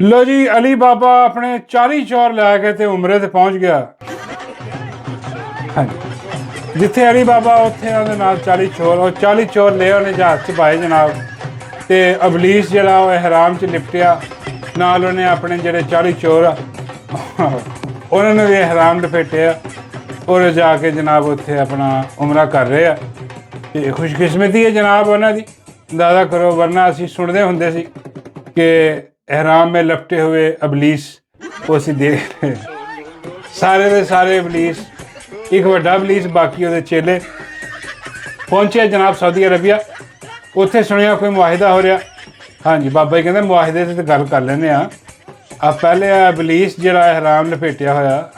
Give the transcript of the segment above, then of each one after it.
लो जी, अली बाबा अपने 40 चौर लैके ते उमरे ते पहुंच गया। हाँ जी, जिथे अली बाबा उत्थे ਉਹਦੇ ਨਾਲ 40 ਚੋਰ, ਉਹ 40 ਚੋਰ ਲੈ ਉਹਨੇ ਜਹਾਜ਼ 'ਚ ਪਾਏ ਜਨਾਬ। ਤੇ ਅਬਲੀਸ ਜਿਹੜਾ ਉਹ ਇਹਿਰਾਮ 'ਚ ਲਿਪਟਿਆ, ਨਾਲ ਉਹਨੇ ਆਪਣੇ ਜਿਹੜੇ 40 ਚੋਰ ਆ ਉਹਨਾਂ ਨੇ ਵੀ ਇਹਿਰਾਮ ਲਪੇਟਿਆ ਔਰ ਜਾ ਕੇ ਜਨਾਬ ਉੱਥੇ ਆਪਣਾ ਉਮਰਾ ਕਰ ਰਹੇ ਆ। ਤੇ ਖੁਸ਼ਕਿਸਮਤੀ ਹੈ ਜਨਾਬ ਉਹਨਾਂ ਦੀ, ਅੰਦਾਜ਼ਾ ਕਰੋ, ਵਰਨਾ ਅਸੀਂ ਸੁਣਦੇ ਹੁੰਦੇ ਸੀ ਕਿ ਇਹਿਰਾਮ में लपटे हुए अबलीस ਉਹ ਅਸੀਂ ਦੇਖ ਰਹੇ ਸਾਰੇ ਦੇ ਸਾਰੇ ਅਬਲੀਸ, ਇੱਕ ਵੱਡਾ ਅਬਲੀਸ, ਬਾਕੀ ਉਹਦੇ ਚੇਲੇ। ਪਹੁੰਚਿਆ ਜਨਾਬ ਸਾਊਦੀ ਅਰਬੀਆ। ਉੱਥੇ ਸੁਣਿਆ ਕੋਈ ਮੁਆਹਿਦਾ ਹੋ ਰਿਹਾ। ਹਾਂਜੀ, ਬਾਬਾ ਜੀ ਕਹਿੰਦੇ ਮੁਆਹਿਦੇ 'ਤੇ ਤਾਂ ਗੱਲ ਕਰ ਲੈਂਦੇ ਹਾਂ। ਪਹਿਲੇ ਅਬਲੀਸ ਜਿਹੜਾ ਇਹਿਰਾਮ ਲਪੇਟਿਆ ਹੋਇਆ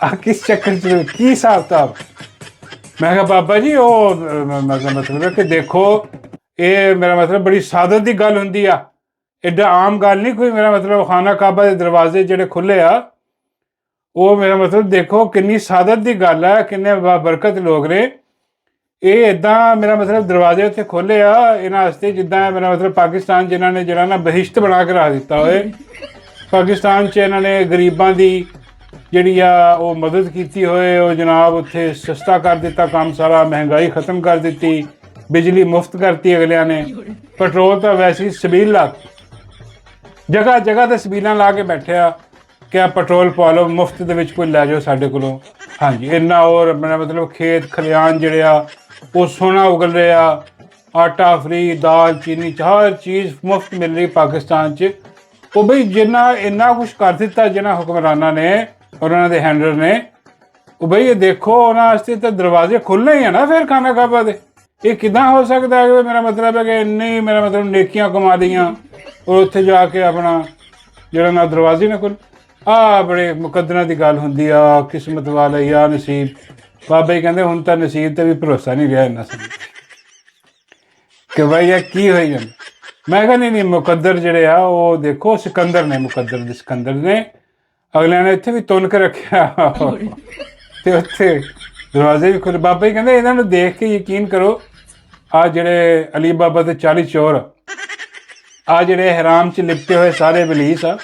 ਆ ਕਿਸ ਚੱਕਰ 'ਚ, ਕੀ ਹਿਸਾਬ ਕਿਤਾਬ? ਮੈਂ ਕਿਹਾ ਬਾਬਾ ਜੀ ਉਹ ਮਤਲਬ ਹੈ ਕਿ ਦੇਖੋ, ਇਹ ਮੇਰਾ ਮਤਲਬ ਬੜੀ ਸਾਦਤ ਦੀ ਗੱਲ ਹੁੰਦੀ ਆ, ਐਡਾ ਆਮ ਗੱਲ ਨਹੀਂ ਕੋਈ। ਮੇਰਾ ਮਤਲਬ ਖਾਨਾ ਕਾਬਾ ਦੇ ਦਰਵਾਜ਼ੇ ਜਿਹੜੇ ਖੁੱਲ੍ਹੇ ਆ, ਉਹ ਮੇਰਾ ਮਤਲਬ ਦੇਖੋ ਕਿੰਨੀ ਸਾਦਤ ਦੀ ਗੱਲ ਹੈ, ਕਿੰਨੇ ਬਾਬਰਕਤ ਲੋਕ ਨੇ। ਇਹ ਇੱਦਾਂ ਮੇਰਾ ਮਤਲਬ ਦਰਵਾਜ਼ੇ ਉੱਥੇ ਖੋਲ੍ਹੇ ਆ ਇਹਨਾਂ ਵਾਸਤੇ ਜਿੱਦਾਂ ਮੇਰਾ ਮਤਲਬ ਪਾਕਿਸਤਾਨ ਜਿਨ੍ਹਾਂ ਨੇ ਜਿਹੜਾ ਨਾ ਬਹਿਸ਼ਤ ਬਣਾ ਕੇ ਰੱਖ ਦਿੱਤਾ ਹੋਏ। ਪਾਕਿਸਤਾਨ 'ਚ ਇਹਨਾਂ ਨੇ ਗਰੀਬਾਂ ਦੀ ਜਿਹੜੀ ਆ ਉਹ ਮਦਦ ਕੀਤੀ ਹੋਏ, ਉਹ ਜਨਾਬ ਉੱਥੇ ਸਸਤਾ ਕਰ ਦਿੱਤਾ ਕੰਮ ਸਾਰਾ, ਮਹਿੰਗਾਈ ਖ਼ਤਮ ਕਰ ਦਿੱਤੀ, ਬਿਜਲੀ ਮੁਫਤ ਕਰਤੀ ਅਗਲਿਆਂ ਨੇ, ਪੈਟਰੋਲ ਤਾਂ ਵੈਸੇ ਹੀ ਸਬੀਲ ਲਾ, ਜਗ੍ਹਾ ਜਗ੍ਹਾ 'ਤੇ ਸਬੀਲਾਂ ਲਾ ਕੇ ਬੈਠਿਆ ਕਿ ਆ ਪੈਟਰੋਲ ਪਵਾ ਲਓ ਮੁਫਤ ਦੇ ਵਿੱਚ, ਕੋਈ ਲੈ ਜਾਓ ਸਾਡੇ ਕੋਲੋਂ। ਹਾਂਜੀ, ਇੰਨਾ ਹੋਰ ਮੇਰਾ ਮਤਲਬ ਖੇਤ ਖਲਿਆਣ ਜਿਹੜੇ ਆ ਉਹ ਸੋਨਾ ਉਗਲ ਰਿਹਾ, ਆਟਾ ਫਰੀ, ਦਾਲ ਚੀਨੀ ਹਰ ਚੀਜ਼ ਮੁਫਤ ਮਿਲ ਰਹੀ ਪਾਕਿਸਤਾਨ 'ਚ। ਉਹ ਬਈ ਜਿੰਨਾ ਇੰਨਾ ਕੁਛ ਕਰ ਦਿੱਤਾ ਜਿਨ੍ਹਾਂ ਹੁਕਮਰਾਨਾਂ ਨੇ ਔਰ ਉਹਨਾਂ ਦੇ ਹੈਂਡਲਰ ਨੇ, ਉਹ ਬਈ ਇਹ ਦੇਖੋ ਉਹਨਾਂ ਵਾਸਤੇ ਤਾਂ ਦਰਵਾਜ਼ੇ ਖੁੱਲ੍ਹਣੇ ਹੀ ਆ ਨਾ ਫਿਰ ਖਾਨਾ ਕਾਬਾ ਦੇ। ਇਹ ਕਿੱਦਾਂ ਹੋ ਸਕਦਾ ਹੈ? ਮੇਰਾ ਮਤਲਬ ਹੈ ਕਿ ਇੰਨੀ ਮੇਰਾ ਮਤਲਬ ਨੇਕੀਆਂ ਕਮਾ ਲਈਆਂ ਔਰ ਉੱਥੇ ਜਾ ਕੇ ਆਪਣਾ ਜਿਹੜਾ ਨਾ ਦਰਵਾਜ਼ੇ ਨਾ ਖੁੱਲ੍ਹ। ਬੜੇ ਮੁਕੱਦਰਾਂ ਦੀ ਗੱਲ ਹੁੰਦੀ ਆ, ਕਿਸਮਤ ਵਾਲਾ ਜਾਂ ਨਸੀਬ। ਬਾਬਾ ਜੀ ਕਹਿੰਦੇ ਹੁਣ ਤਾਂ ਨਸੀਬ 'ਤੇ ਵੀ ਭਰੋਸਾ ਨਹੀਂ ਰਿਹਾ ਇੰਨਾ ਸਮਝ ਕਿ ਬਾਈ ਇਹ ਕੀ ਹੋਈ ਜਾਂਦਾ। ਮੈਂ ਕਿਹਾ ਨਹੀਂ ਮੁਕੱਦਰ ਜਿਹੜੇ ਆ ਉਹ ਦੇਖੋ ਸਿਕੰਦਰ ਨੇ, ਮੁਕੱਦਰ ਦੇ ਸਿਕੰਦਰ ਨੇ, ਅਗਲਿਆਂ ਨੇ ਇੱਥੇ ਵੀ ਤੁੰਨ ਕੇ ਰੱਖਿਆ ਤੇ ਉੱਥੇ ਦਰਵਾਜ਼ੇ ਵੀ ਖੁੱਲ੍ਹੇ। ਬਾਬਾ ਜੀ ਕਹਿੰਦੇ ਇਹਨਾਂ ਨੂੰ ਦੇਖ ਕੇ ਯਕੀਨ ਕਰੋ, ਆ ਜਿਹੜੇ ਅਲੀ ਬਾਬਾ ਦੇ 40 ਚੋਰ ਆ ਜਿਹੜੇ ਇਹਿਰਾਮ 'ਚ ਲਿਪਟੇ ਹੋਏ ਸਾਰੇ ਬਲੀਸ ਆ,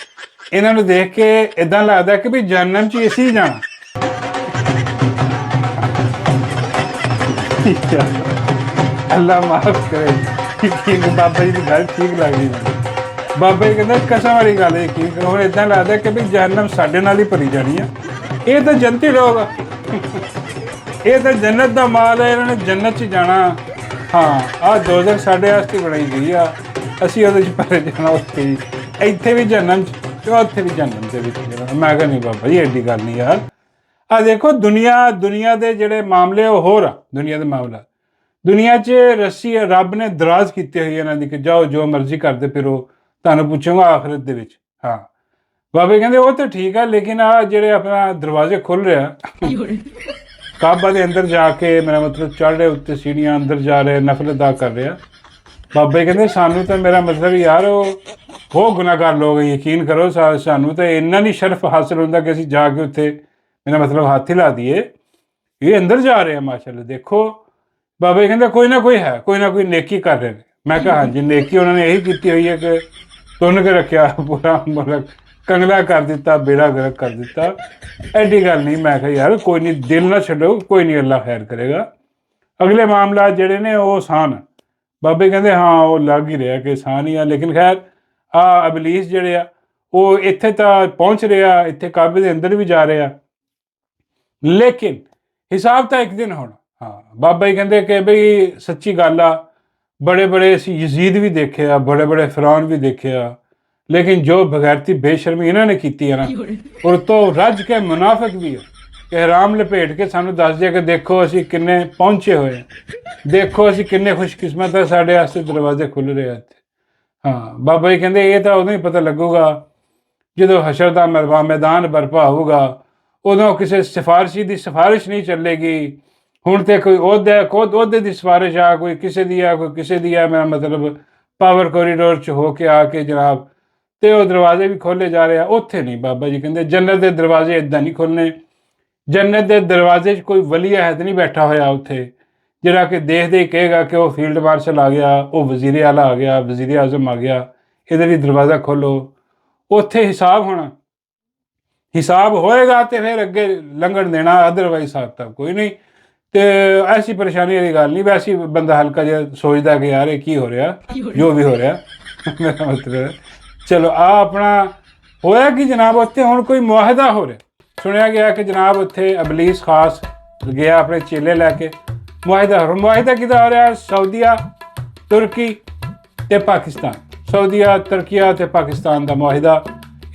ਇਹਨਾਂ ਨੂੰ ਦੇਖ ਕੇ ਇਦਾਂ ਲੱਗਦਾ ਕਿ ਵੀ ਜਹੰਨਮ 'ਚ ਅਸੀਂ ਜਾਣਾ। ਅੱਲਾ ਮਾਫ ਕਰੇ, ਬਾਬਾ ਜੀ ਦੀ ਗੱਲ ਠੀਕ ਲੱਗਦੀ। ਬਾਬਾ ਜੀ ਕਹਿੰਦਾ ਕਸਮ ਵਾਲੀ ਗੱਲ ਹੈ, ਕੀ ਹੁਣ ਇਦਾਂ ਲੱਗਦਾ ਕਿ ਵੀ ਜਹੰਨਮ ਸਾਡੇ ਨਾਲ ਹੀ ਭਰੀ ਜਾਣੀ ਆ। ਇਹ ਤਾਂ ਜੰਤੀ ਲੋਕ ਆ, ਇਹ ਤਾਂ ਜੰਨਤ ਦਾ ਮਾਲ ਹੈ, ਇਹਨਾਂ ਨੇ ਜੰਨਤ 'ਚ ਜਾਣਾ। ਹਾਂ, ਆਹ ਦੋਜ਼ਖ ਸਾਡੇ ਵਾਸਤੇ ਬਣਾਈ ਗਈ ਆ, ਅਸੀਂ ਉਹਦੇ 'ਚ ਭਰੇ ਜਾਣਾ। ਉੱਥੇ ਵੀ ਇੱਥੇ ਵੀ ਜਹੰਨਮ 'ਚ ਤੇ ਉੱਥੇ ਵੀ ਜਹੰਨਮ ਦੇ ਵਿੱਚ ਜਾਣਾ। ਮੈਂ ਕਿਹਾ ਨਹੀਂ ਬਾਬਾ ਜੀ ਐਡੀ ਗੱਲ ਨਹੀਂ ਯਾਰ। ਆਹ ਦੇਖੋ ਦੁਨੀਆ ਦੇ ਜਿਹੜੇ ਮਾਮਲੇ ਉਹ ਹੋਰ ਆ। ਦੁਨੀਆ ਦੇ ਮਾਮਲਾ ਦੁਨੀਆ 'ਚ ਰੱਬ ਨੇ ਦਰਾਜ਼ ਕੀਤੇ ਹੋਈ ਇਹਨਾਂ ਦੀ ਕਿ ਜਾਓ ਜੋ ਮਰਜ਼ੀ ਕਰਦੇ ਫਿਰੋ, ਤੁਹਾਨੂੰ ਪੁੱਛੂੰਗਾ ਆਖਿਰਤ ਦੇ ਵਿੱਚ। ਹਾਂ, ਬਾਬੇ ਕਹਿੰਦੇ ਉਹ ਤਾਂ ਠੀਕ ਹੈ, ਲੇਕਿਨ ਆਹ ਜਿਹੜੇ ਆਪਣਾ ਦਰਵਾਜ਼ੇ ਖੁੱਲ੍ਹ ਰਿਹਾ ਕਾਬਾ ਦੇ ਅੰਦਰ ਜਾ ਕੇ ਮੇਰਾ ਮਤਲਬ ਚੜ੍ਹ ਰਹੇ ਉੱਤੇ ਸੀੜੀਆਂ, ਅੰਦਰ ਜਾ ਰਹੇ, ਨਫ਼ਲ ਅਦਾ ਕਰ ਰਿਹਾ। ਬਾਬਾ ਜੀ ਕਹਿੰਦੇ ਸਾਨੂੰ ਤਾਂ ਮੇਰਾ ਮਤਲਬ ਯਾਰ ਉਹ ਗੁਨਾਹਗਾਰ ਲੋਕ, ਯਕੀਨ ਕਰੋ ਸਾਨੂੰ ਤਾਂ ਇੰਨਾ ਨਹੀਂ ਸ਼ਰਫ ਹਾਸਿਲ ਹੁੰਦਾ ਕਿ ਅਸੀਂ ਜਾ ਕੇ ਉੱਥੇ ਮੇਰਾ ਮਤਲਬ ਹੱਥ ਹੀ ਲਾ ਦਈਏ। ਇਹ ਅੰਦਰ ਜਾ ਰਹੇ ਆ ਮਾਸ਼ਾਅੱਲਾ। ਦੇਖੋ ਬਾਬਾ ਜੀ ਕਹਿੰਦੇ ਕੋਈ ਨਾ ਕੋਈ ਹੈ, ਕੋਈ ਨਾ ਕੋਈ ਨੇਕੀ ਕਰ ਰਹੇ ਨੇ। ਮੈਂ ਕਿਹਾ ਹਾਂਜੀ, ਨੇਕੀ ਉਹਨਾਂ ਨੇ ਇਹੀ ਕੀਤੀ ਹੋਈ ਹੈ ਕਿ ਤੁੰਨ ਕੇ ਰੱਖਿਆ, ਪੂਰਾ ਮਤਲਬ ਕੰਗਲਾ ਕਰ ਦਿੱਤਾ, ਬੇੜਾ ਗਰਕ ਕਰ ਦਿੱਤਾ। ਐਡੀ ਗੱਲ ਨਹੀਂ। ਮੈਂ ਕਿਹਾ ਯਾਰ ਕੋਈ ਨਹੀਂ, ਦਿਲ ਨਾ ਛੱਡੋ, ਕੋਈ ਨਹੀਂ, ਅੱਲਾ ਖੈਰ ਕਰੇਗਾ। ਅਗਲੇ ਮਾਮਲਾ ਜਿਹੜੇ ਨੇ ਉਹ ਆਸਾਨ। ਬਾਬੇ ਕਹਿੰਦੇ ਹਾਂ ਉਹ ਲੱਗ ਹੀ ਰਿਹਾ ਕਿ ਆਸਾਨ ਹੀ ਆ, ਲੇਕਿਨ ਖੈਰ ਅਬਲੀਸ ਜਿਹੜੇ ਆ ਉਹ ਇੱਥੇ ਤਾਂ ਪਹੁੰਚ ਰਿਹਾ, ਇੱਥੇ ਕਾਬੇ ਦੇ ਅੰਦਰ ਵੀ ਜਾ ਰਿਹਾ, ਲੇਕਿਨ ਹਿਸਾਬ ਤਾਂ ਇੱਕ ਦਿਨ ਹੋਣਾ। ਹਾਂ, ਬਾਬਾ ਜੀ ਕਹਿੰਦੇ ਕਿ ਬਈ ਸੱਚੀ ਗੱਲ ਆ, ਬੜੇ ਅਸੀਂ ਯਜ਼ੀਦ ਵੀ ਦੇਖੇ ਆ, ਬੜੇ ਫਿਰੌਨ ਵੀ ਦੇਖੇ ਆ, ਲੇਕਿਨ ਜੋ ਬਗੈਰਤੀ ਬੇਸ਼ਰਮੀ ਇਹਨਾਂ ਨੇ ਕੀਤੀ ਹੈ ਨਾ, ਔਰ ਤੋਂ ਰੱਜ ਕੇ ਮੁਨਾਫਿਕ ਵੀ ਆ ਕਿ ਇਹਿਰਾਮ ਲਪੇਟ ਕੇ ਸਾਨੂੰ ਦੱਸ ਦਿਆ ਕਿ ਦੇਖੋ ਅਸੀਂ ਕਿੰਨੇ ਪਹੁੰਚੇ ਹੋਏ, ਦੇਖੋ ਅਸੀਂ ਕਿੰਨੇ ਖੁਸ਼ਕਿਸਮਤ ਆ, ਸਾਡੇ ਵਾਸਤੇ ਦਰਵਾਜ਼ੇ ਖੁੱਲ੍ਹ ਰਹੇ ਆ ਇੱਥੇ। ਹਾਂ, ਬਾਬਾ ਜੀ ਕਹਿੰਦੇ ਇਹ ਤਾਂ ਉਦੋਂ ਹੀ ਪਤਾ ਲੱਗੂਗਾ ਜਦੋਂ ਹਸ਼ਰ ਦਾ ਮੈਦਾਨ ਬਰਪਾ ਹੋਊਗਾ, ਉਦੋਂ ਕਿਸੇ ਸਿਫਾਰਸ਼ੀ ਦੀ ਸਿਫਾਰਿਸ਼ ਨਹੀਂ ਚੱਲੇਗੀ। ਹੁਣ ਤੇ ਕੋਈ ਅਹੁਦੇ ਦੀ ਸਿਫਾਰਿਸ਼ ਆ, ਕੋਈ ਕਿਸੇ ਦੀ ਆ, ਕੋਈ ਕਿਸੇ ਦੀ ਆ, ਮੇਰਾ ਮਤਲਬ ਪਾਵਰ ਕੋਰੀਡੋਰ 'ਚ ਹੋ ਕੇ ਆ ਕੇ ਜਨਾਬ, ਤੇ ਉਹ ਦਰਵਾਜ਼ੇ ਵੀ ਖੋਲ੍ਹੇ ਜਾ ਰਹੇ ਆ। ਉੱਥੇ ਨਹੀਂ, ਬਾਬਾ ਜੀ ਕਹਿੰਦੇ ਜੰਨਤ ਦੇ ਦਰਵਾਜ਼ੇ ਇੱਦਾਂ ਨਹੀਂ ਖੁੱਲ੍ਹਣੇ। ਜੰਨਤ ਦੇ ਦਰਵਾਜ਼ੇ 'ਚ ਕੋਈ ਵਲੀ ਅਹਿਦ ਨਹੀਂ ਬੈਠਾ ਹੋਇਆ ਉੱਥੇ ਜਿਹੜਾ ਕਿ ਦੇਖਦੇ ਹੀ ਕਹੇਗਾ ਕਿ ਉਹ ਫੀਲਡ ਮਾਰਸ਼ਲ ਆ ਗਿਆ, ਉਹ ਵਜ਼ੀਰ ਆਲਾ ਆ ਗਿਆ, ਵਜ਼ੀਰ ਆਜ਼ਮ ਆ ਗਿਆ। ਇਹਦੇ ਲਈ ਦਰਵਾਜ਼ਾ ਖੋਲੋ, ਉੱਥੇ ਹਿਸਾਬ ਹੋਣਾ, ਹਿਸਾਬ ਹੋਏਗਾ ਤੇ ਫਿਰ ਅੱਗੇ ਲੰਘਣ ਦੇਣਾ, ਅਦਰਵਾਈਜ਼ ਹਿਸਾਬ ਤਾਂ ਕੋਈ ਨਹੀਂ। ਤੇ ਐਸੀ ਪਰੇਸ਼ਾਨੀ ਵਾਲੀ ਗੱਲ ਨਹੀਂ, ਵੈਸੇ ਬੰਦਾ ਹਲਕਾ ਜਿਹਾ ਸੋਚਦਾ ਕਿ ਯਾਰ ਇਹ ਕੀ ਹੋ ਰਿਹਾ, ਜੋ ਵੀ ਹੋ ਰਿਹਾ ਮੇਰਾ ਮਤਲਬ ਚਲੋ ਆ ਆਪਣਾ ਹੋਇਆ ਕਿ ਜਨਾਬ ਉੱਥੇ ਹੁਣ ਕੋਈ ਮੁਆਹਦਾ ਹੋ ਰਿਹਾ। ਸੁਣਿਆ ਗਿਆ ਕਿ ਜਨਾਬ ਉੱਥੇ ਇਬਲੀਸ ਖਾਸ ਗਿਆ ਆਪਣੇ ਚੇਲੇ ਲੈ ਕੇ, ਮੁਆਹਦਾ ਕਿਹਦਾ ਹੋ ਰਿਹਾ? ਸਾਊਦੀਆ, ਤੁਰਕੀ ਤੇ ਪਾਕਿਸਤਾਨ, ਸਾਊਦੀਆ, ਤੁਰਕੀਆ ਤੇ ਪਾਕਿਸਤਾਨ ਦਾ ਮੁਆਹਦਾ।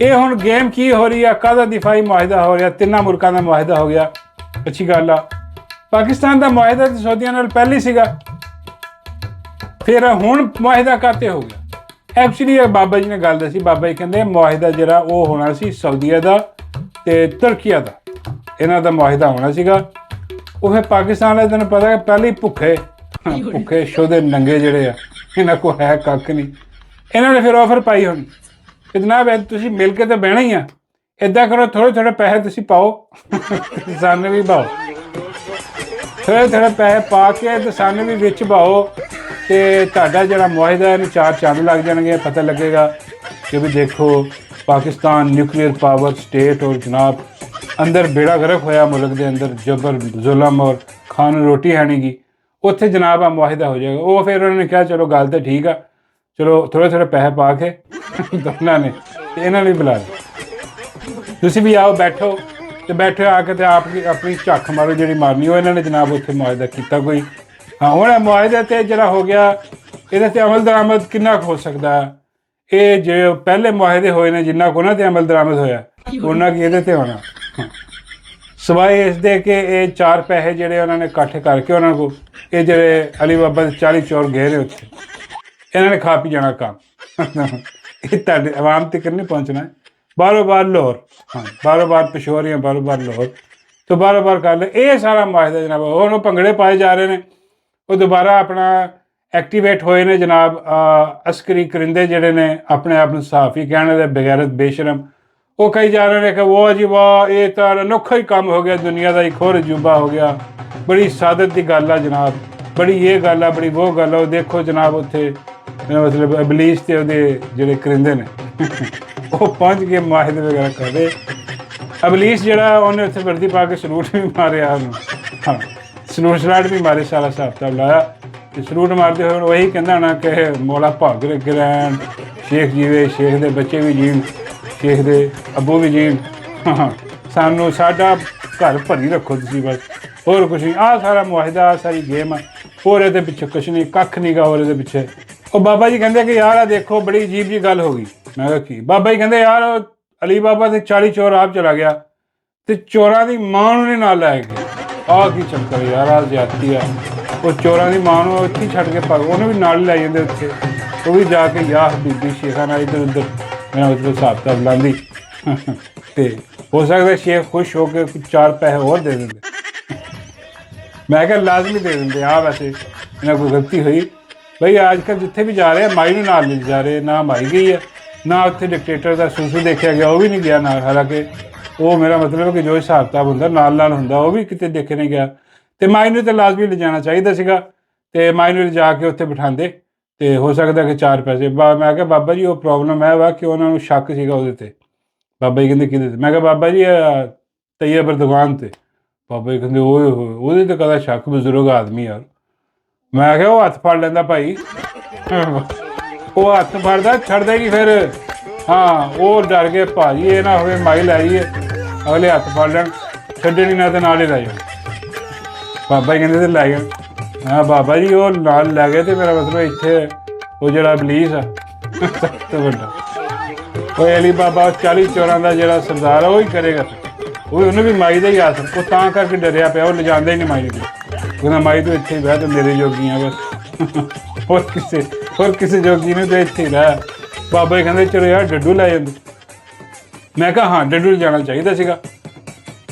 ਇਹ ਹੁਣ ਗੇਮ ਕੀ ਹੋ ਰਹੀ ਆ, ਕਾਹਦਾ ਦਿਫਾਈ ਮੁਆਹਦਾ ਹੋ ਰਿਹਾ? ਤਿੰਨਾਂ ਮੁਲਕਾਂ ਦਾ ਮੁਆਹਦਾ ਹੋ ਗਿਆ, ਅੱਛੀ ਗੱਲ ਆ। ਪਾਕਿਸਤਾਨ ਦਾ ਮੁਆਹਦਾ ਤੇ ਸਾਊਦੀਆਂ ਨਾਲ ਪਹਿਲੇ ਸੀਗਾ, ਫਿਰ ਹੁਣ ਮੁਆਹਦਾ ਕਾਤੇ ਹੋ ਗਿਆ? ਐਕਚੁਅਲੀ ਬਾਬਾ ਜੀ ਨੇ ਗੱਲ ਦੱਸੀ, ਬਾਬਾ ਜੀ ਕਹਿੰਦੇ ਮੁਆਹਦਾ ਜਿਹੜਾ ਉਹ ਹੋਣਾ ਸੀ ਸਾਊਦੀਆ ਦਾ ਤੇ ਤੁਰਕੀਆ ਦਾ, ਇਹਨਾਂ ਦਾ ਮੁਆਹਦਾ ਹੋਣਾ ਸੀਗਾ। ਉਹ ਫਿਰ ਪਾਕਿਸਤਾਨ ਵਾਲੇ ਤੈਨੂੰ ਪਤਾ ਕਿ ਪਹਿਲੇ ਹੀ ਭੁੱਖੇ ਸ਼ੋਧੇ ਨੰਗੇ ਜਿਹੜੇ ਆ, ਇਹਨਾਂ ਕੋਲ ਹੈ ਕੱਖ ਨਹੀਂ। ਇਹਨਾਂ ਨੇ ਫਿਰ ਆਫਰ ਪਾਈ ਹੋਣੀ ਕਿ ਜਨਾਬ ਤੁਸੀਂ ਮਿਲ ਕੇ ਤਾਂ ਬਹਿਣਾ ਹੀ ਆ, ਇੱਦਾਂ ਕਰੋ ਥੋੜ੍ਹੇ ਪੈਸੇ ਤੁਸੀਂ ਪਾਓ, ਸਾਨੂੰ ਵੀ ਪਾਓ, ਥੋੜ੍ਹੇ ਪੈਸੇ ਪਾ ਕੇ ਤੇ ਸਾਨੂੰ ਵੀ ਵਿੱਚ ਪਾਓ, ਤੇ ਤੁਹਾਡਾ ਜਿਹੜਾ ਮੁਆਹਦਾ ਇਹਨੂੰ 4 ਚੰਦ ਲੱਗ ਜਾਣਗੇ। ਪਤਾ ਲੱਗੇਗਾ ਕਿ ਵੀ ਦੇਖੋ ਪਾਕਿਸਤਾਨ ਨਿਊਕਲੀਅਰ ਪਾਵਰ ਸਟੇਟ, ਔਰ ਜਨਾਬ ਅੰਦਰ ਬੇੜਾ ਗਰਕ ਹੋਇਆ ਮੁਲਕ ਦੇ ਅੰਦਰ, ਜਬਰ ਜ਼ੁਲਮ ਔਰ ਖਾਣ ਨੂੰ ਰੋਟੀ ਹੈ ਨਹੀਂ ਗੀ, ਉੱਥੇ ਜਨਾਬ ਆ ਮੁਆਹਦਾ ਹੋ ਜਾਏਗਾ। ਉਹ ਫਿਰ ਉਹਨਾਂ ਨੇ ਕਿਹਾ ਚਲੋ ਗੱਲ ਤਾਂ ਠੀਕ ਆ, ਚਲੋ ਥੋੜ੍ਹੇ ਪੈਸੇ ਪਾ ਕੇ ਦੋਨਾਂ ਨੇ ਤੇ ਇਹਨਾਂ ਨੂੰ ਵੀ ਬੁਲਾ ਲਿਆ, ਤੁਸੀਂ ਵੀ ਆਓ ਬੈਠੋ, ਤੇ ਬੈਠੇ ਆ ਕੇ ਤੇ ਆਪਣੀ ਝੱਖ ਮਾਰੋ ਜਿਹੜੀ ਮਾਰਨੀ। ਉਹ ਇਹਨਾਂ ਨੇ ਜਨਾਬ ਉੱਥੇ ਮੁਆਹਦਾ ਕੀਤਾ ਕੋਈ। ਹਾਂ ਹੁਣ ਮੁਆਹਦੇ 'ਤੇ ਜਿਹੜਾ ਹੋ ਗਿਆ, ਇਹਦੇ 'ਤੇ ਅਮਲ ਦਰਾਮਦ ਕਿੰਨਾ ਕੁ ਹੋ ਸਕਦਾ? ਇਹ ਜਿਹੜੇ ਪਹਿਲੇ ਮੁਆਹਦੇ ਹੋਏ ਨੇ ਜਿੰਨਾ ਕੁ ਉਹਨਾਂ 'ਤੇ ਅਮਲ ਦਰਾਮਦ ਹੋਇਆ, ਉਹਨਾਂ ਕੀ ਇਹਦੇ 'ਤੇ ਹੋਣਾ, ਸਿਵਾਏ ਇਸ ਦੇ ਕਿ ਇਹ 4 ਪੈਸੇ ਜਿਹੜੇ ਉਹਨਾਂ ਨੇ ਇਕੱਠੇ ਕਰਕੇ ਉਹਨਾਂ ਕੋਲ, ਇਹ ਜਿਹੜੇ ਅਲੀ ਬਾਬਾ ਦੇ 40 ਚੋਰ ਗਏ ਨੇ ਉੱਥੇ, ਇਹਨਾਂ ਨੇ ਖਾ ਪੀ ਜਾਣਾ ਕੰਮ। ਇਹ ਤੁਹਾਡੇ ਆਵਾਮ ਤੱਕ ਨਹੀਂ ਪਹੁੰਚਣਾ, ਬਾਰੋ ਬਾਰ ਲਾਹੌਰ, ਹਾਂ ਬਾਰੋ ਬਾਰ ਪਿਸ਼ੌਰ ਜਾਂ ਬਾਰੋ ਬਾਰ ਲਾਹੌਰ, ਤੋਂ ਬਾਰੋ ਬਾਰ ਕਰ ਲੈ। ਇਹ ਸਾਰਾ ਮੁਆਹਦਾ ਜਨਾਬ, ਹੁਣ ਉਹ ਭੰਗੜੇ ਪਾਏ ਜਾ ਰਹੇ ਨੇ, ਉਹ ਦੁਬਾਰਾ ਆਪਣਾ ਐਕਟੀਵੇਟ ਹੋਏ ਨੇ ਜਨਾਬ। ਅਸਕਰੀ ਕਰਿੰਦੇ ਜਿਹੜੇ ਨੇ ਆਪਣੇ ਆਪ ਨੂੰ ਸਹਾਫੀ ਕਹਿਣ ਦੇ ਬਗੈਰਤ ਬੇਸ਼ਰਮ, ਉਹ ਕਹੀ ਜਾ ਰਹੇ ਨੇ ਕਿ ਵਾਹ ਜੀ ਵਾਹ, ਇਹ ਤਾਂ ਅਨੋਖਾ ਹੀ ਕੰਮ ਹੋ ਗਿਆ, ਦੁਨੀਆ ਦਾ ਇੱਕ ਹੋਰ ਅਜੂਬਾ ਹੋ ਗਿਆ, ਬੜੀ ਸਾਦਤ ਦੀ ਗੱਲ ਆ ਜਨਾਬ, ਬੜੀ ਇਹ ਗੱਲ ਆ, ਬੜੀ ਉਹ ਗੱਲ ਆ। ਉਹ ਦੇਖੋ ਜਨਾਬ ਉੱਥੇ ਮਤਲਬ ਇਬਲੀਸ ਤੇ ਉਹਦੇ ਜਿਹੜੇ ਕਰਿੰਦੇ ਨੇ ਉਹ ਪਹੁੰਚ ਕੇ ਮੁਆਹਦੇ ਵਗੈਰਾ ਕਰਦੇ। ਇਬਲੀਸ ਜਿਹੜਾ ਉਹਨੇ ਉੱਥੇ ਵਰਦੀ ਪਾ ਕੇ ਸਲੂਟ ਵੀ ਮਾਰਿਆ ਉਹਨੂੰ, ਹਾਂ ਸਲੂਟ ਵੀ ਮਾਰੇ, ਸਾਰਾ ਹਿਸਾਬ ਕਿਤਾਬ ਲਾਇਆ ਤੇ ਸਲੂਟ ਮਾਰਦੇ ਹੋਏ ਉਹੀ ਕਹਿੰਦਾ ਹੋਣਾ ਕਿ ਮੌਲਾ ਭਾਗ ਰਹਿਣ, ਸ਼ੇਖ ਜੀਵੇ, ਸ਼ੇਖ ਦੇ ਬੱਚੇ ਵੀ ਜੀਣ, ਸ਼ੇਖ ਦੇ ਅੱਬੂ ਵੀ ਜੀਣ, ਸਾਨੂੰ ਸਾਡਾ ਘਰ ਭਰੀ ਰੱਖੋ ਤੁਸੀਂ ਬਸ, ਹੋਰ ਕੁਛ ਨਹੀਂ। ਆਹ ਸਾਰਾ ਮੁਆਹਦਾ, ਸਾਰੀ ਗੇਮ ਆ, ਹੋਰ ਇਹਦੇ ਪਿੱਛੇ ਕੁਛ ਨਹੀਂ, ਕੱਖ ਨਹੀਂ ਗਾ ਹੋਰ ਇਹਦੇ ਪਿੱਛੇ। ਉਹ ਬਾਬਾ ਜੀ ਕਹਿੰਦੇ ਕਿ ਯਾਰ ਆ ਦੇਖੋ ਬੜੀ ਅਜੀਬ ਜਿਹੀ ਗੱਲ ਹੋ ਗਈ। ਮੈਂ ਕਿਹਾ ਕੀ? ਬਾਬਾ ਜੀ ਕਹਿੰਦੇ ਯਾਰ ਅਲੀ ਬਾਬਾ ਦੇ 40 ਚੋਰ ਆਪ ਚਲਾ ਗਿਆ ਤੇ ਚੋਰਾਂ ਦੀ ਮਾਂ ਨੂੰ ਨਹੀਂ ਨਾਲ ਲੈ ਗਏ। ਆਹ ਕੀ ਚੱਕਰ ਯਾਰ, ਆਹ ਜ਼ਿਆਦਤੀ ਆ। ਉਹ ਚੋਰਾਂ ਦੀ ਮਾਂ ਨੂੰ ਇੱਥੇ ਛੱਡ ਕੇ ਭੱਗ, ਉਹਨੂੰ ਵੀ ਨਾਲ ਲੈ ਜਾਂਦੇ ਉੱਥੇ, ਉਹ ਵੀ ਜਾ ਕੇ ਯਾਹ ਬੀਬੀ ਸ਼ੇਖਾਂ ਨਾਲ ਇੱਧਰ ਉੱਧਰ ਮੈਂ ਉੱਧਰ ਹਿਸਾਬ ਕਿਤਾਬ ਲਾਉਂਦੀ ਤੇ ਹੋ ਸਕਦਾ ਸ਼ੇਖ ਖੁਸ਼ ਹੋ ਕੇ 4 ਪੈਸੇ ਹੋਰ ਦੇ ਦਿੰਦੇ। ਮੈਂ ਕਿਹਾ ਲਾਜ਼ਮੀ ਦੇ ਦਿੰਦੇ। ਆ ਵੈਸੇ ਇਹਨਾਂ ਕੋਈ ਗਲਤੀ ਹੋਈ ਬਈ, ਅੱਜ ਕੱਲ੍ਹ ਜਿੱਥੇ ਵੀ ਜਾ ਰਹੇ ਆ ਮਾਈ ਨੂੰ ਨਾਲ ਲੈ ਜਾ ਰਹੇ, ਨਾ ਮਾਈ ਗਈ ਹੈ ਨਾ ਉੱਥੇ ਡਿਕਟੇਟਰ ਦਾ ਸੂਸੂ ਦੇਖਿਆ ਗਿਆ, ਉਹ ਵੀ ਨਹੀਂ ਗਿਆ ਨਾਲ। ਹਾਲਾਂਕਿ ਉਹ ਮੇਰਾ ਮਤਲਬ ਕਿ ਜੋ ਹਿਸਾਬ ਕਿਤਾਬ ਹੁੰਦਾ ਨਾਲ ਹੁੰਦਾ, ਉਹ ਵੀ ਕਿਤੇ ਦੇਖੇ ਨਹੀਂ ਗਿਆ। ਤੇ ਮਾਈ ਨੂੰ ਤਾਂ ਲਾਜ਼ਮੀ ਲਿਜਾਣਾ ਚਾਹੀਦਾ ਸੀਗਾ, ਤੇ ਮਾਈ ਨੂੰ ਲਿਜਾ ਕੇ ਉੱਥੇ ਬਿਠਾਉਂਦੇ ਤੇ ਹੋ ਸਕਦਾ ਕਿ 4 ਪੈਸੇ। ਮੈਂ ਕਿਹਾ ਬਾਬਾ ਜੀ ਉਹ ਪ੍ਰੋਬਲਮ ਹੈ ਵਾ ਕਿ ਉਹਨਾਂ ਨੂੰ ਸ਼ੱਕ ਸੀਗਾ ਉਹਦੇ 'ਤੇ। ਬਾਬਾ ਜੀ ਕਹਿੰਦੇ ਕਿਹਦੇ 'ਤੇ? ਮੈਂ ਕਿਹਾ ਬਾਬਾ ਜੀ ਤਈਅਬ ਦੁਕਾਨ 'ਤੇ। ਬਾਬਾ ਜੀ ਕਹਿੰਦੇ ਓਏ ਹੋਏ ਉਹਦੇ 'ਤੇ ਕਦਾ ਸ਼ੱਕ, ਬਜ਼ੁਰਗ ਆਦਮੀ ਯਾਰ। ਮੈਂ ਕਿਹਾ ਉਹ ਹੱਥ ਫੜ ਲੈਂਦਾ ਭਾਈ, ਉਹ ਹੱਥ ਫੜਦਾ ਛੱਡਦਾ ਹੀ ਫਿਰ। ਹਾਂ ਉਹ ਡਰ ਗਏ ਭਾਜੀ ਇਹ ਨਾ ਹੋਵੇ ਮਾਈ ਲੈ ਜਾਈਏ, ਅਗਲੇ ਹੱਥ ਫੜ ਲੈਣ, ਛੱਡਣੀ ਨਾ ਤੇ ਨਾਲ ਹੀ ਲੈ ਜਾਓ। ਬਾਬਾ ਜੀ ਕਹਿੰਦੇ ਤੇ ਲੈ ਗਏ। ਹਾਂ ਬਾਬਾ ਜੀ ਉਹ ਨਾਲ ਲੈ ਗਏ, ਤੇ ਮੇਰਾ ਮਤਲਬ ਇੱਥੇ ਉਹ ਜਿਹੜਾ ਇਬਲੀਸ ਆ ਸਭ ਤੋਂ ਵੱਡਾ, ਉਹ ਅਲੀ ਬਾਬਾ 40 ਚੋਰਾਂ ਦਾ ਜਿਹੜਾ ਸਰਦਾਰ ਆ ਉਹ ਹੀ ਕਰੇਗਾ। ਉਹ ਉਹਨੂੰ ਵੀ ਮਾਈ ਦਾ ਹੀ ਆਸਰ, ਉਹ ਤਾਂ ਕਰਕੇ ਡਰਿਆ ਪਿਆ, ਉਹ ਲਿਜਾਂਦਾ ਹੀ ਨਹੀਂ ਮਾਈ ਨੂੰ। ਕਹਿੰਦਾ ਮਾਈ ਤੂੰ ਇੱਥੇ ਹੀ ਬਹਿ, ਤੇ ਮੇਰੇ ਜੋਗੀ ਆ ਬਸ, ਹੋਰ ਕਿਸੇ ਜੋਗੀ ਨੂੰ ਤਾਂ ਇੱਥੇ ਹੀ ਰਹਿ। ਬਾਬਾ ਜੀ ਕਹਿੰਦੇ ਚਲੋ ਯਾਰ ਡੱਡੂ ਲੈ ਜਾਂਦੇ। ਮੈਂ ਕਿਹਾ ਹਾਂ ਡੱਡੂ ਜਾਣਾ ਚਾਹੀਦਾ ਸੀਗਾ,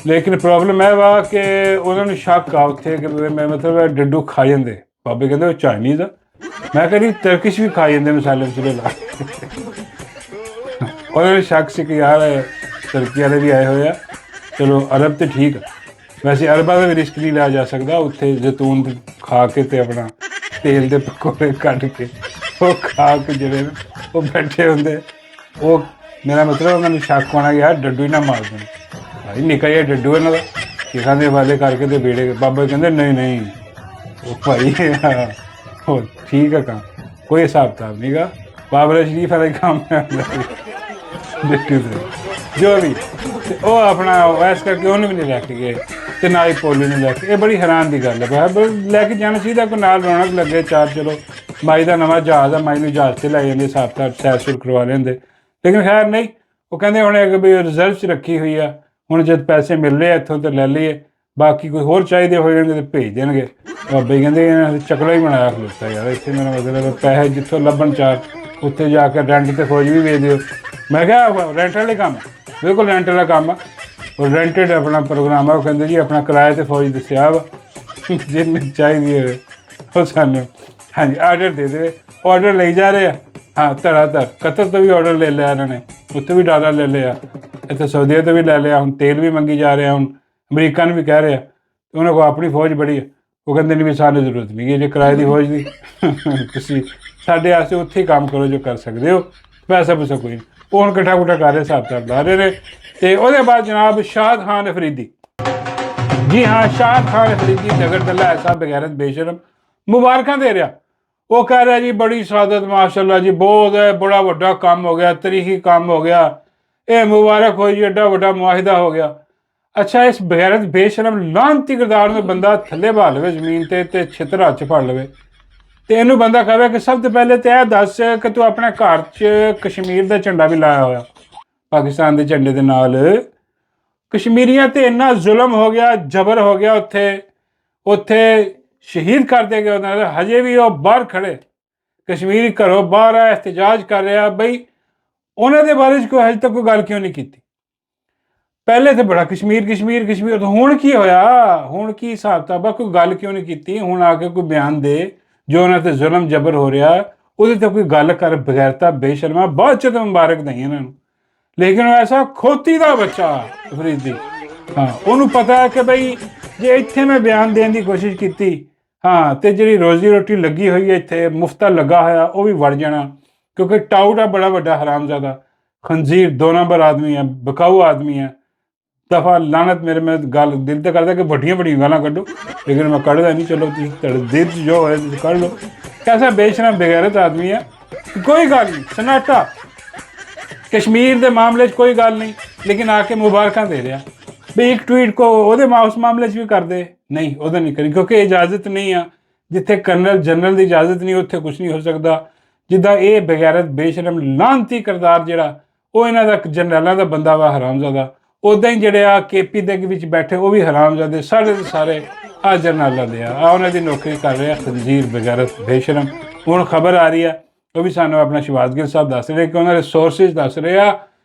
ਲੇਕਿਨ ਪ੍ਰੋਬਲਮ ਇਹ ਵਾ ਕਿ ਉਹਨਾਂ ਨੂੰ ਸ਼ੱਕ ਆ ਉੱਥੇ ਕਿ ਮੈਂ ਮਤਲਬ ਡੱਡੂ ਖਾ ਜਾਂਦੇ। ਬਾਬੇ ਕਹਿੰਦੇ ਉਹ ਚਾਈਨੀਜ਼ ਆ। ਮੈਂ ਕਹਿੰਦੀ ਤਰਕਿਸ਼ ਵੀ ਖਾ ਜਾਂਦੇ ਮਸਾਲੇ ਮਸੂਲੇ ਲਾ। ਉਹਨਾਂ ਨੂੰ ਸ਼ੱਕ ਸੀ ਕਿ ਯਾਰ ਤੁਰਕੀ ਵਾਲੇ ਵੀ ਆਏ ਹੋਏ ਆ, ਚਲੋ ਅਰਬ ਤੇ ਠੀਕ ਆ। ਵੈਸੇ ਅਰਬਾਂ ਦਾ ਵੀ ਰਿਸਕ ਨਹੀਂ ਲਿਆ ਜਾ ਸਕਦਾ, ਉੱਥੇ ਜ਼ੈਤੂਨ ਖਾ ਕੇ ਤੇ ਆਪਣਾ ਤੇਲ ਦੇ ਪਕੌੜੇ ਕੱਢ ਕੇ ਉਹ ਖਾ ਕੇ ਜਿਹੜੇ ਉਹ ਬੈਠੇ ਹੁੰਦੇ। ਉਹ ਮੇਰਾ ਮਤਲਬ ਉਹਨਾਂ ਨੂੰ ਸ਼ੱਕ ਹੋਣਾ ਯਾਰ ਡੱਡੂ ਹੀ ਨਾ ਮਾਰ ਦੇਣ, ਭਾਈ ਨਿੱਕਾ ਜਿਹਾ ਡੱਡੂ ਇਹਨਾਂ ਦਾ, ਸ਼ੇਖਾਂ ਦੇ ਹਵਾਲੇ ਕਰਕੇ ਤੇ ਬੇੜੇ। ਬਾਬਾ ਕਹਿੰਦੇ ਨਹੀਂ ਨਹੀਂ ਉਹ ਭਾਈ ਉਹ ਠੀਕ ਹੈ ਕੰਮ, ਕੋਈ ਹਿਸਾਬ ਕਿਤਾਬ ਨਹੀਂ ਗਾ, ਬਾਬਰਾ ਸ਼ਰੀਫ ਵਾਲਾ ਕੰਮ ਹੈ ਡੱਡੂ ਤੇ ਜੋ ਵੀ। ਤੇ ਉਹ ਆਪਣਾ ਇਸ ਕਰਕੇ ਉਹਨੂੰ ਵੀ ਨਹੀਂ ਲੈ ਕੇ ਗਏ ਤੇ ਨਾ ਹੀ ਪੋਲੀ ਨੂੰ ਲੈ ਕੇ। ਇਹ ਬੜੀ ਹੈਰਾਨ ਦੀ ਗੱਲ ਹੈ, ਲੈ ਕੇ ਜਾਣਾ ਚਾਹੀਦਾ, ਕੋਈ ਨਾਲ ਰੌਣਕ ਲੱਗੇ ਚਾਰ। ਚਲੋ ਮਾਈ ਦਾ ਨਵਾਂ ਜਹਾਜ਼ ਆ, ਮਾਈ ਨੂੰ ਜਹਾਜ਼ 'ਤੇ ਲੈ ਜਾਂਦੇ, ਹਿਸਾਬ ਕਿਤਾਬ ਸੈਰ ਸੁਰ ਕਰਵਾ ਲੈਂਦੇ, ਲੇਕਿਨ ਖੈਰ ਨਹੀਂ। ਉਹ ਕਹਿੰਦੇ ਹੁਣ ਇੱਕ ਵੀ ਰਿਜ਼ਰਵ 'ਚ ਰੱਖੀ ਹੋਈ ਆ, ਹੁਣ ਜਦ ਪੈਸੇ ਮਿਲ ਰਹੇ ਆ ਇੱਥੋਂ ਤਾਂ ਲੈ ਲਈਏ, ਬਾਕੀ ਕੋਈ ਹੋਰ ਚਾਹੀਦੇ ਹੋ ਜਾਣਗੇ ਤਾਂ ਭੇਜ ਦੇਣਗੇ। ਬਾਬਾ ਜੀ ਕਹਿੰਦੇ ਇਹਨਾਂ ਚਕਲਾ ਹੀ ਬਣਾਇਆ ਖਲੋਤਾ ਯਾਰ ਇੱਥੇ, ਮੇਰਾ ਮਤਲਬ ਪੈਸੇ ਜਿੱਥੋਂ ਲੱਭਣ ਚਾਰ ਉੱਥੇ ਜਾ ਕੇ ਰੈਂਟ 'ਤੇ ਫੌਜ ਵੀ ਵੇਚ ਦਿਓ। ਮੈਂ ਕਿਹਾ ਰੈਂਟ ਵਾਲੇ ਕੰਮ, ਬਿਲਕੁਲ ਰੈਂਟ ਵਾਲਾ ਕੰਮ ਆ, ਉਹ ਰੈਂਟਡ ਆਪਣਾ ਪ੍ਰੋਗਰਾਮ ਆ। ਉਹ ਕਹਿੰਦੇ ਜੀ ਆਪਣਾ ਕਿਰਾਏ 'ਤੇ ਫੌਜ ਦੱਸਿਆ ਵਾ, ਜਿਹਨੂੰ ਚਾਹੀਦੀ ਹੋਵੇ ਉਹ ਸਾਨੂੰ ਹਾਂਜੀ ਆਰਡਰ ਦੇ ਦੇਵੇ। ਆਰਡਰ ਲਈ ਜਾ ਰਹੇ ਆ, ਹਾਂ ਧੜਾ ਕਤਰ ਤੋਂ ਵੀ ਆਰਡਰ ਲੈ ਲਿਆ ਇਹਨਾਂ ਨੇ, ਉੱਥੇ ਵੀ ਡਾਲਰ ਲੈ ਲਿਆ, ਇੱਥੇ ਸਾਊਦੀਆ ਤੋਂ ਵੀ ਲੈ ਲਿਆ, ਹੁਣ ਤੇਲ ਵੀ ਮੰਗੀ ਜਾ ਰਿਹਾ, ਹੁਣ ਅਮਰੀਕਾ ਨੂੰ ਵੀ ਕਹਿ ਰਿਹਾ। ਉਹਨਾਂ ਕੋਲ ਆਪਣੀ ਫੌਜ ਬੜੀ ਹੈ, ਉਹ ਕਹਿੰਦੇ ਨਹੀਂ ਵੀ ਸਾਨੂੰ ਜ਼ਰੂਰਤ ਨਹੀਂ ਹੈ ਜੇ ਕਿਰਾਏ ਦੀ ਫੌਜ ਦੀ, ਤੁਸੀਂ ਸਾਡੇ ਵਾਸਤੇ ਉੱਥੇ ਹੀ ਕੰਮ ਕਰੋ ਜੋ ਕਰ ਸਕਦੇ ਹੋ, ਪੈਸਾ ਪੂਸਾ ਕੋਈ ਨਹੀਂ। ਉਹ ਹੁਣ ਇਕੱਠਾ ਕੁੱਠਾ ਕਰ ਰਹੇ, ਹਿਸਾਬ ਕਿਤਾਬ ਲਾ ਰਹੇ ਨੇ। ਅਤੇ ਉਹਦੇ ਬਾਅਦ ਜਨਾਬ ਸ਼ਾਹਦ ਖਾਨ ਅਫਰੀਦੀ, ਜੀ ਹਾਂ ਸ਼ਾਹਦ ਖਾਨ ਅਫਰੀਦੀ ਨਗਰ ਦਲਾ ਐਸਾ ਬਗੈਰਤ ਬੇਸ਼ਰਮ ਮੁਬਾਰਕਾਂ ਦੇ ਰਿਹਾ। ਉਹ ਕਹਿ ਰਿਹਾ ਜੀ ਬੜੀ ਸਾਦਤ ਮਾਸ਼ਾਅੱਲਾ ਜੀ, ਬਹੁਤ ਹੈ, ਬੜਾ ਵੱਡਾ ਕੰਮ ਹੋ ਗਿਆ, ਤਰੀਖੀ ਕੰਮ ਹੋ ਗਿਆ, ਇਹ ਮੁਬਾਰਕ ਹੋਈ ਜੀ, ਐਡਾ ਵੱਡਾ ਮੁਆਹਿਦਾ ਹੋ ਗਿਆ। ਅੱਛਾ ਇਸ ਬਗੈਰਤ ਬੇਸ਼ਰਮ ਲਾਹਨਤੀ ਕਿਰਦਾਰ ਨੂੰ ਬੰਦਾ ਥੱਲੇ ਬਹਾ ਲਵੇ ਜ਼ਮੀਨ 'ਤੇ ਛਿੱਤਰ ਹੱਥ 'ਚ ਫੜ ਲਵੇ, ਅਤੇ ਇਹਨੂੰ ਬੰਦਾ ਕਹੇ ਕਿ ਸਭ ਤੋਂ ਪਹਿਲੇ ਤਾਂ ਇਹ ਦੱਸ ਕਿ ਤੂੰ ਆਪਣੇ ਘਰ 'ਚ ਕਸ਼ਮੀਰ ਦਾ ਝੰਡਾ ਵੀ ਲਾਇਆ ਹੋਇਆ, ਪਾਕਿਸਤਾਨ ਦੇ ਝੰਡੇ ਦੇ ਨਾਲ। ਕਸ਼ਮੀਰੀਆਂ 'ਤੇ ਇੰਨਾ ਜ਼ੁਲਮ ਹੋ ਗਿਆ, ਜਬਰ ਹੋ ਗਿਆ, ਉੱਥੇ ਸ਼ਹੀਦ ਕਰ ਦੇ ਗਏ ਉਹਨਾਂ ਦੇ, ਹਜੇ ਵੀ ਉਹ ਬਾਹਰ ਖੜੇ, ਕਸ਼ਮੀਰੀ ਘਰੋਂ ਬਾਹਰ ਆ, ਇhtਜਾਜ ਕਰ ਰਿਹਾ। ਬਈ ਉਹਨਾਂ ਦੇ ਬਾਰੇ 'ਚ ਕੋਈ ਹਜੇ ਤੱਕ ਕੋਈ ਗੱਲ ਕਿਉਂ ਨਹੀਂ ਕੀਤੀ? ਪਹਿਲੇ ਤਾਂ ਬੜਾ ਕਸ਼ਮੀਰ, ਹੁਣ ਕੀ ਹੋਇਆ? ਹੁਣ ਕੀ ਹਿਸਾਬ ਕਿਤਾਬ? ਕੋਈ ਗੱਲ ਕਿਉਂ ਨਹੀਂ ਕੀਤੀ? ਹੁਣ ਆ ਕੇ ਕੋਈ ਬਿਆਨ ਦੇ, ਜੋ ਉਹਨਾਂ 'ਤੇ ਜ਼ੁਲਮ ਜਬਰ ਹੋ ਰਿਹਾ ਉਹਦੇ 'ਤੇ ਕੋਈ ਗੱਲ ਕਰ, ਬਗੈਰਤਾ ਬੇਸ਼ਰਮਾ। ਬਾਅਦ 'ਚ ਤਾਂ ਮੁਬਾਰਕ ਦਈ ਇਹਨਾਂ ਨੂੰ, ਲੇਕਿਨ ਐਸਾ ਖੋਤੀ ਦਾ ਬੱਚਾ ਅਫਰੀਦੀ, ਹਾਂ ਉਹਨੂੰ ਪਤਾ ਹੈ ਕਿ ਬਈ ਜੇ ਇੱਥੇ ਮੈਂ ਬਿਆਨ ਦੇਣ ਦੀ ਕੋਸ਼ਿਸ਼ ਕੀਤੀ, ਹਾਂ ਅਤੇ ਜਿਹੜੀ ਰੋਜ਼ੀ ਰੋਟੀ ਲੱਗੀ ਹੋਈ ਹੈ ਇੱਥੇ ਮੁਫਤਾ ਲੱਗਾ ਹੋਇਆ ਉਹ ਵੀ ਵੜ ਜਾਣਾ, ਕਿਉਂਕਿ ਟਾਊਟ ਆ ਬੜਾ ਵੱਡਾ ਹਰਾਮਜ਼ਾਦਾ, ਖੰਜ਼ੀਰ 2 ਨੰਬਰ ਆਦਮੀ ਹੈ, ਬਕਾਊ ਆਦਮੀ ਹੈ। ਦਫਾ ਲਾਨਤ ਮੇਰੇ ਮੈਂ ਗੱਲ ਦਿਲ ਤੇ ਕਰਦਾ ਕਿ ਵੱਡੀਆਂ ਗਾਲਾਂ ਕੱਢੋ, ਲੇਕਿਨ ਮੈਂ ਕੱਢਦਾ ਨਹੀਂ। ਚਲੋ ਤੁਸੀਂ ਤੁਹਾਡੇ ਦਿਲ 'ਚ ਜੋ ਹੋਏ ਤੁਸੀਂ ਕੱਢ ਲਓ। ਕੈਸਾ ਬੇਸ਼ਰਮ ਬੇਗੈਰਤ ਆਦਮੀ ਹੈ, ਕੋਈ ਗੱਲ ਨਹੀਂ, ਸਨਾਟਾ ਕਸ਼ਮੀਰ ਦੇ ਮਾਮਲੇ 'ਚ ਕੋਈ ਗੱਲ ਨਹੀਂ, ਲੇਕਿਨ ਆ ਕੇ ਮੁਬਾਰਕਾਂ ਦੇ ਰਿਹਾ। ਵੀ ਇੱਕ ਟਵੀਟ ਕੋ ਉਹਦੇ ਉਸ ਮਾਮਲੇ 'ਚ ਵੀ ਕਰਦੇ ਨਹੀਂ, ਉਹਦਾ ਨਹੀਂ ਕਰੀ, ਕਿਉਂਕਿ ਇਜਾਜ਼ਤ ਨਹੀਂ ਆ। ਜਿੱਥੇ ਕਰਨਲ ਜਨਰਲ ਦੀ ਇਜਾਜ਼ਤ ਨਹੀਂ ਉੱਥੇ ਕੁਛ ਨਹੀਂ ਹੋ ਸਕਦਾ। ਜਿੱਦਾਂ ਇਹ ਬਗੈਰਤ ਬੇਸ਼ਰਮ ਲਾਹਨਤੀ ਕਿਰਦਾਰ ਜਿਹੜਾ ਉਹ ਇਹਨਾਂ ਦਾ ਜਨਰਲਾਂ ਦਾ ਬੰਦਾ ਵਾ ਹਰਾਮਜ਼ਾਦਾ, ਉੱਦਾਂ ਹੀ ਜਿਹੜੇ ਆ KP ਦੇ ਵਿੱਚ ਬੈਠੇ ਉਹ ਵੀ ਹਰਾਮਜ਼ਾਦੇ, ਸਾਰੇ ਦੇ ਸਾਰੇ ਆ ਜਰਨੈਲਾਂ ਦੇ ਆ ਉਹਨਾਂ ਦੀ ਨੌਕਰੀ ਕਰ ਰਹੇ ਆ, ਖੰਜ਼ੀਰ ਬਗੈਰਤ ਬੇਸ਼ਰਮ। ਹੁਣ ਖਬਰ ਆ ਰਹੀ ਆ, ਉਹ ਵੀ ਸਾਨੂੰ ਆਪਣਾ ਸ਼ਹਿਬਾਜ਼ ਗਿੱਲ ਸਾਹਿਬ ਦੱਸ ਰਹੇ ਕਿ ਉਹਨਾਂ ਦੇ ਸੋਰਸਿਸ ਦੱਸ ਰਹੇ ਆ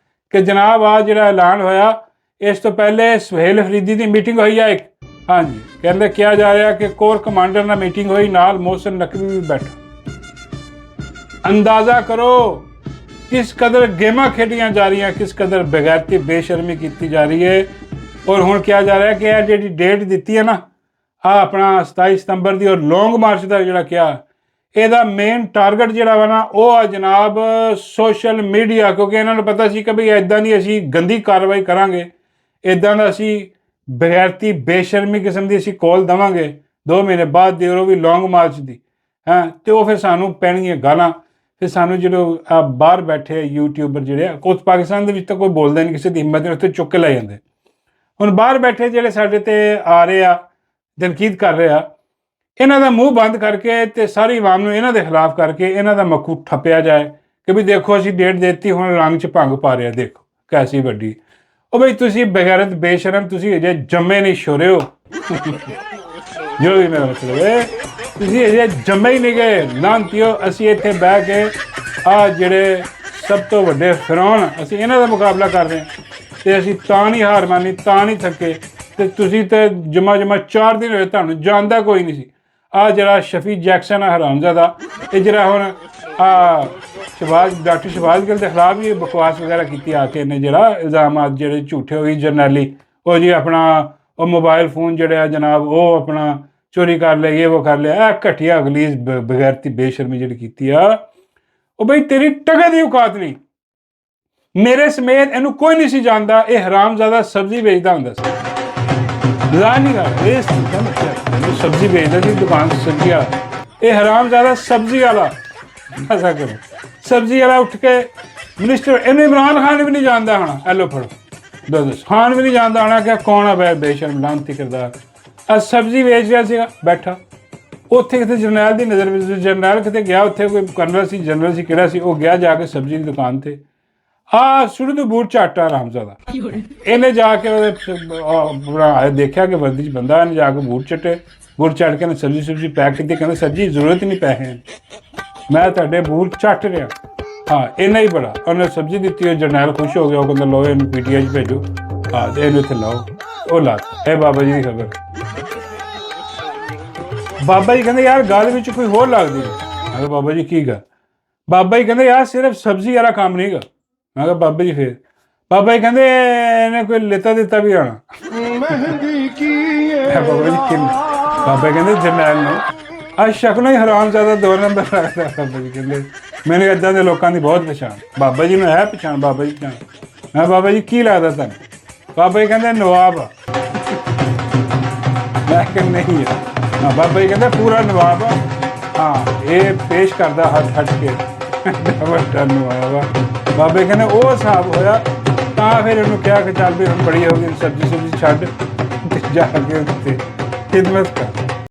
ਕਿ ਜਨਾਬ ਆ ਜਿਹੜਾ ਐਲਾਨ ਹੋਇਆ ਇਸ ਤੋਂ ਪਹਿਲੇ ਸੁਹੇਲ ਅਫਰੀਦੀ ਦੀ ਮੀਟਿੰਗ ਹੋਈ ਆ ਇੱਕ, ਹਾਂਜੀ ਕਹਿੰਦੇ ਕਿਹਾ ਜਾ ਰਿਹਾ ਕਿ ਕੋਰ ਕਮਾਂਡਰ ਨਾਲ ਮੀਟਿੰਗ ਹੋਈ, ਨਾਲ ਮੋਹਸਿਨ ਨਕਵੀ ਵੀ ਬੈਠਾ। ਅੰਦਾਜ਼ਾ ਕਰੋ ਕਿਸ ਕਦਰ ਗੇਮਾਂ ਖੇਡੀਆਂ ਜਾ ਰਹੀਆਂ, ਕਿਸ ਕਦਰ ਬਗੈਰਤੀ ਬੇਸ਼ਰਮੀ ਕੀਤੀ ਜਾ ਰਹੀ ਹੈ। ਔਰ ਹੁਣ ਕਿਹਾ ਜਾ ਰਿਹਾ ਕਿ ਇਹ ਜਿਹੜੀ ਡੇਟ ਦਿੱਤੀ ਹੈ ਨਾ ਆਪਣਾ 27 ਸਤੰਬਰ ਦੀ, ਔਰ ਲੌਂਗ ਮਾਰਚ ਦਾ ਜਿਹੜਾ ਕਿਹਾ, ਇਹਦਾ ਮੇਨ ਟਾਰਗੇਟ ਜਿਹੜਾ ਵਾ ਨਾ ਉਹ ਆ ਜਨਾਬ ਸੋਸ਼ਲ ਮੀਡੀਆ, ਕਿਉਂਕਿ ਇਹਨਾਂ ਨੂੰ ਪਤਾ ਸੀ ਕਿ ਬਈ ਇੱਦਾਂ ਦੀ ਅਸੀਂ ਗੰਦੀ ਕਾਰਵਾਈ ਕਰਾਂਗੇ, ਇੱਦਾਂ ਦਾ ਅਸੀਂ ਬਗੈਰਤੀ ਬੇਸ਼ਰਮੀ ਕਿਸਮ ਦੀ ਅਸੀਂ ਕੋਲ ਦੇਵਾਂਗੇ 2 ਮਹੀਨੇ ਬਾਅਦ ਦੀ, ਔਰ ਉਹ ਵੀ ਲੌਂਗ ਮਾਰਚ ਦੀ, ਹਾਂ ਅਤੇ ਉਹ ਫਿਰ ਸਾਨੂੰ ਪੈਣਗੀਆਂ ਗਾਲਾਂ। ਫਿਰ ਸਾਨੂੰ ਜਦੋਂ ਬਾਹਰ ਬੈਠੇ ਯੂਟਿਊਬਰ ਜਿਹੜੇ ਆ, ਉਸ ਪਾਕਿਸਤਾਨ ਦੇ ਵਿੱਚ ਤਾਂ ਕੋਈ ਬੋਲਦਾ ਨਹੀਂ, ਕਿਸੇ ਦੀ ਹਿੰਮਤ ਨਹੀਂ, ਉੱਥੇ ਚੁੱਕ ਕੇ ਲੈ ਜਾਂਦੇ। ਹੁਣ ਬਾਹਰ ਬੈਠੇ ਜਿਹੜੇ ਸਾਡੇ 'ਤੇ ਆ ਰਹੇ ਆ, ਤਨਕੀਦ ਕਰ ਰਹੇ ਆ, ਇਹਨਾਂ ਦਾ ਮੂੰਹ ਬੰਦ ਕਰਕੇ ਅਤੇ ਸਾਰੀ ਆਵਾਮ ਨੂੰ ਇਹਨਾਂ ਦੇ ਖਿਲਾਫ ਕਰਕੇ ਇਹਨਾਂ ਦਾ ਮੱਖੂ ਠੱਪਿਆ ਜਾਏ ਕਿ ਵੀ ਦੇਖੋ ਅਸੀਂ ਡੇਟ ਦਿੱਤੀ, ਹੁਣ ਰੰਗ 'ਚ ਭੰਗ ਪਾ ਰਿਹਾ, ਦੇਖੋ ਕੈਸੀ ਵੱਡੀ। ਉਹ ਬਈ ਤੁਸੀਂ ਬਗੈਰਤ ਬੇਸ਼ਰਮ, ਤੁਸੀਂ ਅਜੇ ਜੰਮੇ ਨਹੀਂ ਛੋਰੇ ਹੋ, ਜੋ ਵੀ ਮੇਰਾ ਮਤਲਬ ਹੈ, ਤੁਸੀਂ ਅਜੇ ਜੰਮੇ ਹੀ ਨਹੀਂ ਗਏ ਲਾਹਨਤੀਓ। ਅਸੀਂ ਇੱਥੇ ਬਹਿ ਕੇ ਆਹ ਜਿਹੜੇ ਸਭ ਤੋਂ ਵੱਡੇ ਫਿਰੌਨ ਅਸੀਂ ਇਹਨਾਂ ਦਾ ਮੁਕਾਬਲਾ ਕਰ ਰਹੇ ਹਾਂ, ਅਤੇ ਅਸੀਂ ਤਾਂ ਨਹੀਂ ਹਾਰ ਮੰਨੀ, ਤਾਂ ਨਹੀਂ ਥੱਕੇ। ਅਤੇ ਤੁਸੀਂ ਤਾਂ ਜਮਾ 4 ਦਿਨ ਹੋਏ, ਤੁਹਾਨੂੰ ਜਾਣਦਾ ਕੋਈ ਨਹੀਂ ਸੀ। ਆਹ ਜਿਹੜਾ ਸ਼ਫੀ ਜੈਕਸਨ ਆ ਹਰਾਮਜ਼ਾਦਾ, ਇਹ ਜਿਹੜਾ ਹੁਣ ਡਾਕਟਰ ਸ਼ਹਿਬਾਜ਼ ਗਿੱਲ ਦੇ ਖਿਲਾਫ ਵੀ ਬਕਵਾਸ ਵਗੈਰਾ ਕੀਤੀ ਆ ਕੇ, ਇਹਨੇ ਜਿਹੜਾ ਇਲਜ਼ਾਮਾਤ ਜਿਹੜੇ ਝੂਠੇ ਹੋਈ ਜਰਨੈਲੀ, ਉਹ ਜੀ ਆਪਣਾ ਉਹ ਮੋਬਾਈਲ ਫੋਨ ਜਿਹੜੇ ਆ ਜਨਾਬ ਉਹ ਆਪਣਾ ਚੋਰੀ ਕਰ ਲਿਆ, ਇਹ ਉਹ ਕਰ ਲਿਆ, ਇਹ ਘਟੀਆ ਅਗਲੀਜ਼ ਬਗੈਰਤੀ ਬੇਸ਼ਰਮੀ ਜਿਹੜੀ ਕੀਤੀ ਆ। ਉਹ ਬਈ ਤੇਰੀ ਟਕੇ ਦੀ ਔਕਾਤ ਨਹੀਂ। ਮੇਰੇ ਸਮੇਤ ਇਹਨੂੰ ਕੋਈ ਨਹੀਂ ਸੀ ਜਾਣਦਾ, ਇਹ ਹਰਾਮਜ਼ਾਦਾ ਸਬਜ਼ੀ ਵੇਚਦਾ ਹੁੰਦਾ ਸੀ। ਮਜ਼ਾਕ ਨਹੀਂ ਕਰ ਰਿਹਾ, ਇਹ ਸਬਜ਼ੀ ਵੇਚਦਾ ਸੀ ਦੁਕਾਨ ਤੇ ਸਬਜ਼ੀ ਵਾਲਾ, ਇਹ ਹਰਾਮਜ਼ਾਦਾ ਸਬਜ਼ੀ ਵਾਲਾ। ਐਸਾ ਕਰੋ ਸਬਜ਼ੀ ਵਾਲਾ ਉੱਠ ਕੇ ਮਿਨਿਸਟਰ, ਇਹਨੂੰ ਇਮਰਾਨ ਖਾਨ ਵੀ ਨਹੀਂ ਜਾਣਦਾ ਹੋਣਾ, ਐਲੋ ਫੜੋ ਦੱਸ, ਖਾਨ ਵੀ ਨਹੀਂ ਜਾਣਦਾ ਹੋਣਾ ਕਿ ਕੌਣ ਆ ਬੈ ਬੇਸ਼ਰਮ ਲਾਂਤੀ ਕਰਦਾ। ਆ ਸਬਜ਼ੀ ਵੇਚ ਰਿਹਾ ਸੀਗਾ ਬੈਠਾ ਉੱਥੇ, ਕਿਤੇ ਜਰਨੈਲ ਦੀ ਨਜ਼ਰ ਵਿੱਚ, ਜਰਨੈਲ ਕਿਤੇ ਗਿਆ ਉੱਥੇ, ਕੋਈ ਕਰਨਲ ਸੀ, ਜਨਰਲ ਸੀ, ਕਿਹੜਾ ਸੀ, ਉਹ ਗਿਆ ਜਾ ਕੇ ਸਬਜ਼ੀ ਦੀ ਦੁਕਾਨ ਤੇ, ਸ਼ੁਰੂ ਤੋਂ ਬੂਟ ਝਾਟਾ ਹਰਾਮਜ਼ਾਦਾ। ਇਹਨੇ ਜਾ ਕੇ ਉਹਦੇ ਦੇਖਿਆ ਕਿ ਵਰਦੀ 'ਚ ਬੰਦਾ, ਇਹਨੇ ਜਾ ਕੇ ਬੂਟ ਚੱਟੇ, ਬੂਟ ਚੱਟ ਕੇ ਸਬਜ਼ੀ ਪੈਕ ਕੀਤੀ, ਕਹਿੰਦਾ ਸਰ ਜੀ ਜ਼ਰੂਰਤ ਹੀ ਨਹੀਂ ਪੈਸੇ, ਮੈਂ ਤੁਹਾਡੇ ਬੂਟ ਚੱਟ ਰਿਹਾ। ਹਾਂ ਇੰਨਾ ਹੀ ਬੜਾ, ਉਹਨੇ ਸਬਜ਼ੀ ਦਿੱਤੀ, ਉਹ ਜਰਨੈਲ ਖੁਸ਼ ਹੋ ਗਿਆ, ਉਹ ਕਹਿੰਦਾ ਲਓ ਇਹਨੂੰ PTI 'ਚ ਭੇਜੋ, ਹਾਂ ਇਹਨੂੰ ਇੱਥੇ ਲਾਓ। ਉਹ ਲਾ ਇਹ ਬਾਬਾ ਜੀ ਦੀ ਖਬਰ। ਬਾਬਾ ਜੀ ਕਹਿੰਦੇ ਯਾਰ ਗੱਲ ਵਿੱਚ ਕੋਈ ਹੋਰ ਲੱਗਦੀ ਹੈ। ਮੈਂ ਕਿਹਾ ਬਾਬਾ ਜੀ ਕੀ ਗੱਲ? ਬਾਬਾ ਜੀ ਕਹਿੰਦੇ ਯਾਰ ਸਿਰਫ ਸਬਜ਼ੀ ਵਾਲਾ ਕੰਮ ਨਹੀਂ ਗਾ। ਮੈਂ ਕਿਹਾ ਬਾਬਾ ਜੀ ਫਿਰ? ਬਾਬਾ ਜੀ ਕਹਿੰਦੇ ਇਹਨੇ ਕੋਈ ਲਿੱਤਾ ਦਿੱਤਾ ਵੀ ਆਣਾ। ਬਾਬਾ ਜੀ ਕਿੰਨੇ? ਬਾਬਾ ਕਹਿੰਦੇ ਜਰਨੈਲ ਨੂੰ ਅੱਜ ਸ਼ਕਲੋਂ ਹੀ ਹਰਾਮਜ਼ਾਦਾ 2 ਨੰਬਰ ਲੱਗਦਾ। ਬਾਬਾ ਜੀ ਕਹਿੰਦੇ ਮੈਨੂੰ ਇੱਦਾਂ ਦੇ ਲੋਕਾਂ ਦੀ ਬਹੁਤ ਪਛਾਣ। ਬਾਬਾ ਜੀ ਨੂੰ ਹੈ ਪਛਾਣ? ਬਾਬਾ ਜੀ ਪਛਾਣ? ਮੈਂ ਬਾਬਾ ਜੀ ਕੀ ਲੱਗਦਾ ਤੁਹਾਨੂੰ? ਬਾਬਾ ਜੀ ਕਹਿੰਦੇ ਨਵਾਬ ਆ। ਮੈਂ ਕਿਹਾ ਨਹੀਂ ਆ। ਹਾਂ ਬਾਬਾ ਜੀ ਕਹਿੰਦੇ ਪੂਰਾ ਨਵਾਬ ਆ। ਹਾਂ ਇਹ ਪੇਸ਼ ਕਰਦਾ ਹੱਥ ਕੇ ਵੱਡਾ ਨਵਾਬ ਆ। ਬਾਬੇ ਕਹਿੰਦੇ ਉਹ ਹਿਸਾਬ ਹੋਇਆ, ਤਾਂ ਫਿਰ ਇਹਨੂੰ ਕਿਹਾ ਕਿ ਚੱਲ ਵੀ ਹੁਣ ਬੜੀ ਹੋ ਗਈ, ਸਬਜ਼ੀ ਛੱਡ ਜਾ ਕੇ ਉੱਤੇ ਖਿਦਮਤ ਕਰ।